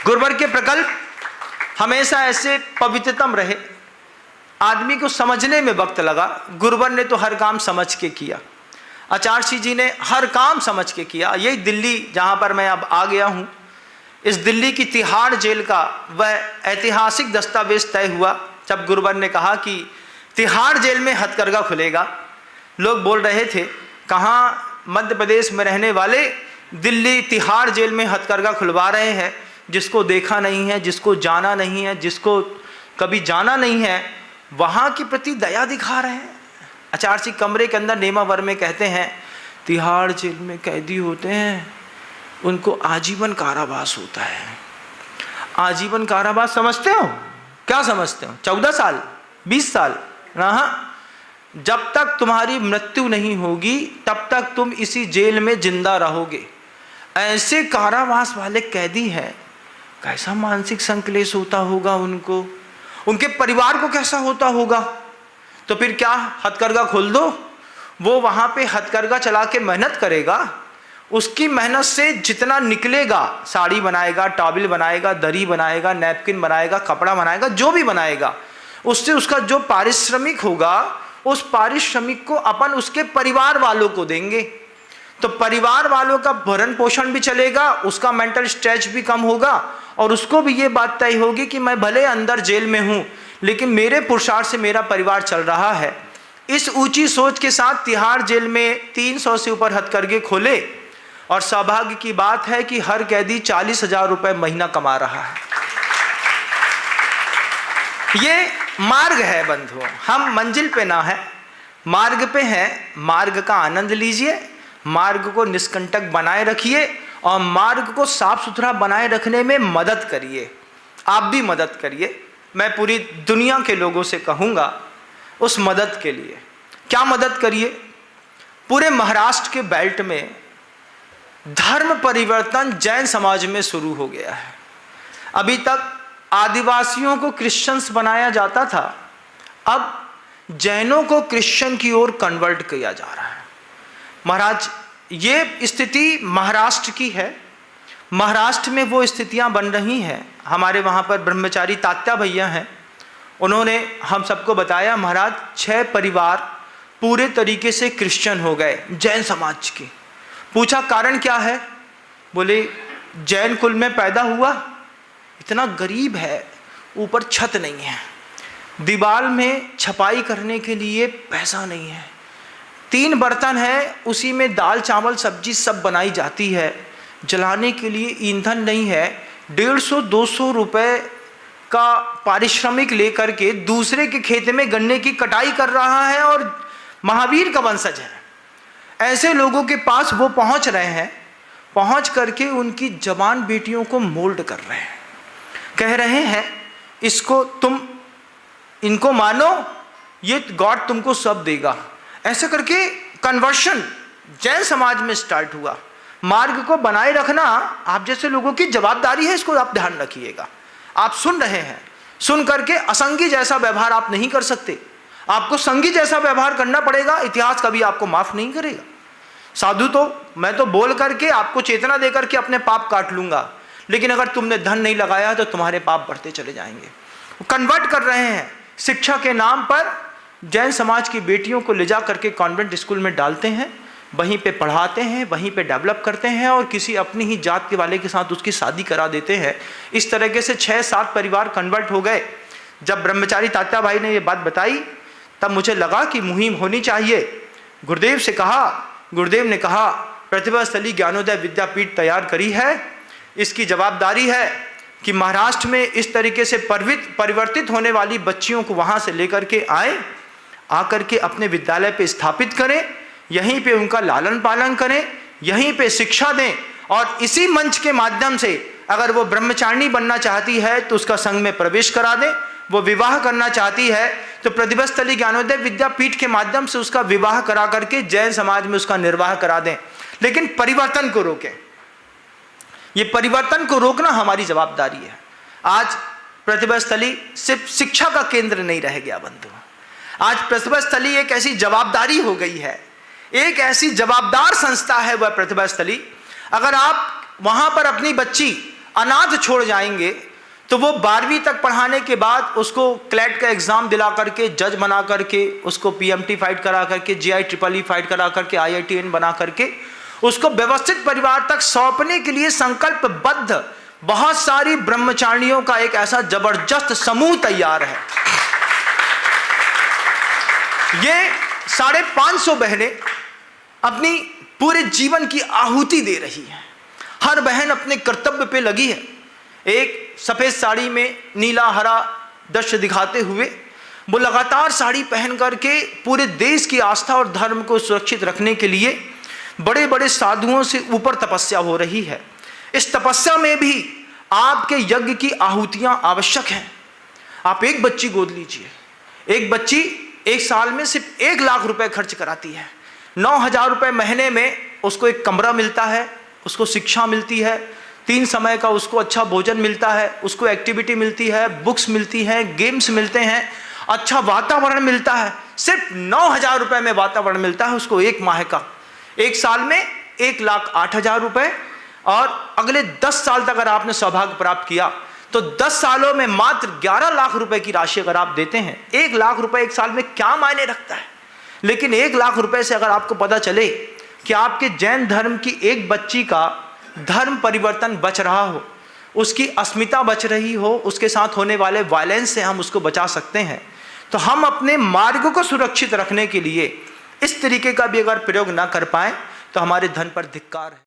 गुरुवर के प्रकल्प हमेशा ऐसे पवित्रतम रहे। आदमी को समझने में वक्त लगा, गुरुवर ने तो हर काम समझ के किया। आचार्य जी ने हर काम समझ के किया। यही दिल्ली जहाँ पर मैं अब आ गया हूँ, इस दिल्ली की तिहाड़ जेल का वह ऐतिहासिक दस्तावेज तय हुआ जब गुरुवर ने कहा कि तिहाड़ जेल में हथकरघा खुलेगा। लोग बोल रहे थे कहाँ मध्य प्रदेश में रहने वाले दिल्ली तिहाड़ जेल में हथकरघा खुलवा रहे हैं। जिसको देखा नहीं है, जिसको जाना नहीं है, जिसको कभी जाना नहीं है, वहाँ के प्रति दया दिखा रहे हैं। आचार्य जी कमरे के अंदर नेमावर में कहते हैं तिहाड़ जेल में कैदी होते हैं, उनको आजीवन कारावास होता है। आजीवन कारावास समझते हो? क्या समझते हो? 14 साल 20 साल ना, जब तक तुम्हारी मृत्यु नहीं होगी तब तक तुम इसी जेल में जिंदा रहोगे। ऐसे कारावास वाले कैदी हैं, कैसा मानसिक संक्लेश होता होगा उनको, उनके परिवार को कैसा होता होगा। तो फिर क्या हथकरघा खोल दो, वो वहाँ पे हथकरघा चला के मेहनत करेगा, उसकी मेहनत से जितना निकलेगा, साड़ी बनाएगा, टॉवल बनाएगा, दरी बनाएगा, नैपकिन बनाएगा, कपड़ा बनाएगा, जो भी बनाएगा, उससे उसका जो पारिश्रमिक होगा उस पारिश्रमिक को अपन उसके परिवार वालों को देंगे। तो परिवार वालों का भरण पोषण भी चलेगा, उसका मेंटल स्ट्रेच भी कम होगा और उसको भी ये बात तय होगी कि मैं भले अंदर जेल में हूँ लेकिन मेरे पुरुषार्थ से मेरा परिवार चल रहा है। इस ऊंची सोच के साथ तिहाड़ जेल में 300 से ऊपर हथकरघे खोले और सौभाग्य की बात है कि हर कैदी 40,000 रुपए महीना कमा रहा है। ये मार्ग है बंधुओं, हम मंजिल पे ना है, मार्ग पे हैं। मार्ग का आनंद लीजिए, मार्ग को निष्कंटक बनाए रखिए और मार्ग को साफ सुथरा बनाए रखने में मदद करिए। आप भी मदद करिए। मैं पूरी दुनिया के लोगों से कहूँगा उस मदद के लिए। क्या मदद करिए? पूरे महाराष्ट्र के बेल्ट में धर्म परिवर्तन जैन समाज में शुरू हो गया है। अभी तक आदिवासियों को क्रिश्चियंस बनाया जाता था, अब जैनों को क्रिश्चियन की ओर कन्वर्ट किया जा रहा है। महाराज ये स्थिति महाराष्ट्र की है, महाराष्ट्र में वो स्थितियां बन रही हैं। हमारे वहाँ पर ब्रह्मचारी तात्या भैया हैं, उन्होंने हम सबको बताया महाराज 6 परिवार पूरे तरीके से क्रिश्चियन हो गए जैन समाज के। पूछा कारण क्या है? बोले जैन कुल में पैदा हुआ, इतना गरीब है, ऊपर छत नहीं है, दीवार में छपाई करने के लिए पैसा नहीं है, 3 बर्तन है उसी में दाल चावल सब्जी सब बनाई जाती है, जलाने के लिए ईंधन नहीं है, 150-200 रुपए का पारिश्रमिक लेकर के दूसरे के खेत में गन्ने की कटाई कर रहा है और महावीर का वंशज है। ऐसे लोगों के पास वो पहुंच रहे हैं, पहुंच करके उनकी जवान बेटियों को मोल्ड कर रहे हैं, कह रहे हैं इसको तुम इनको मानो, ये गॉड तुमको सब देगा। ऐसे करके कन्वर्शन जैन समाज में स्टार्ट हुआ। मार्ग को बनाए रखना आप जैसे लोगों की जवाबदारी है, इसको आप ध्यान रखिएगा। आप सुन रहे हैं, सुन करके असंगी जैसा व्यवहार आप नहीं कर सकते, आपको संगी जैसा व्यवहार करना पड़ेगा। इतिहास कभी आपको माफ नहीं करेगा। साधु तो मैं तो बोल करके आपको चेतना दे करके अपने पाप काट लूंगा, लेकिन अगर तुमने धन नहीं लगाया तो तुम्हारे पाप बढ़ते चले जाएंगे। कन्वर्ट कर रहे हैं शिक्षा के नाम पर, जैन समाज की बेटियों को ले जा करके कॉन्वेंट स्कूल में डालते हैं, वहीं पे पढ़ाते हैं, वहीं पे डेवलप करते हैं और किसी अपनी ही जात के वाले के साथ उसकी शादी करा देते हैं। इस तरीके से 6-7 परिवार कन्वर्ट हो गए। जब ब्रह्मचारी तात्या भाई ने ये बात बताई तब मुझे लगा कि मुहिम होनी चाहिए। गुरुदेव से कहा, गुरुदेव ने कहा प्रतिभा स्थली ज्ञानोदय विद्यापीठ तैयार करी है, इसकी जवाबदारी है कि महाराष्ट्र में इस तरीके से परिवर्तित होने वाली बच्चियों को वहाँ से लेकर के आए, आकर के अपने विद्यालय पे स्थापित करें, यहीं पे उनका लालन पालन करें, यहीं पे शिक्षा दें और इसी मंच के माध्यम से अगर वो ब्रह्मचारिणी बनना चाहती है तो उसका संघ में प्रवेश करा दें, वो विवाह करना चाहती है तो प्रतिभा स्थली ज्ञानोदय विद्यापीठ के माध्यम से उसका विवाह करा करके जैन समाज में उसका निर्वाह करा दें। लेकिन परिवर्तन को रोकें। ये परिवर्तन को रोकना हमारी जवाबदारी है। आज प्रतिभा स्थली सिर्फ शिक्षा का केंद्र नहीं रह गया बंधु, आज प्रतिभा स्थली एक ऐसी जवाबदारी हो गई है, एक ऐसी जवाबदार संस्था है वह प्रतिभा स्थली। अगर आप वहां पर अपनी बच्ची अनाथ छोड़ जाएंगे तो वो 12वीं तक पढ़ाने के बाद उसको क्लैट का एग्ज़ाम दिला करके, जज बना करके, उसको PMT फाइट करा करके, JIEEE फाइट करा करके, IITN बना करके उसको व्यवस्थित परिवार तक सौंपने के लिए संकल्पबद्ध बहुत सारी ब्रह्मचारियों का एक ऐसा जबरदस्त समूह तैयार है। ये 550 बहनें अपनी पूरे जीवन की आहुति दे रही हैं। हर बहन अपने कर्तव्य पे लगी है। एक सफ़ेद साड़ी में नीला हरा दृश्य दिखाते हुए वो लगातार साड़ी पहन करके पूरे देश की आस्था और धर्म को सुरक्षित रखने के लिए बड़े बड़े साधुओं से ऊपर तपस्या हो रही है। इस तपस्या में भी आपके यज्ञ की आहुतियाँ आवश्यक हैं। आप एक बच्ची गोद लीजिए। एक बच्ची एक साल में सिर्फ 1 लाख रुपए खर्च कराती है। 9,000 रुपये महीने में उसको एक कमरा मिलता है, उसको शिक्षा मिलती है, 3 समय का उसको अच्छा भोजन मिलता है, उसको एक्टिविटी मिलती है, बुक्स मिलती हैं, गेम्स मिलते हैं, अच्छा वातावरण मिलता है। सिर्फ 9,000 रुपये में वातावरण मिलता है उसको 1 माह का। 1 साल में 1,08,000 रुपये, और अगले 10 साल तक अगर आपने सौभाग्य प्राप्त किया तो 10 सालों में मात्र 11 लाख रुपए की राशि अगर आप देते हैं। 1 लाख रुपए 1 साल में क्या मायने रखता है, लेकिन 1 लाख रुपए से अगर आपको पता चले कि आपके जैन धर्म की एक बच्ची का धर्म परिवर्तन बच रहा हो, उसकी अस्मिता बच रही हो, उसके साथ होने वाले वायलेंस से हम उसको बचा सकते हैं, तो हम अपने मार्ग को सुरक्षित रखने के लिए इस तरीके का भी अगर प्रयोग ना कर पाए तो हमारे धन पर धिक्कार है।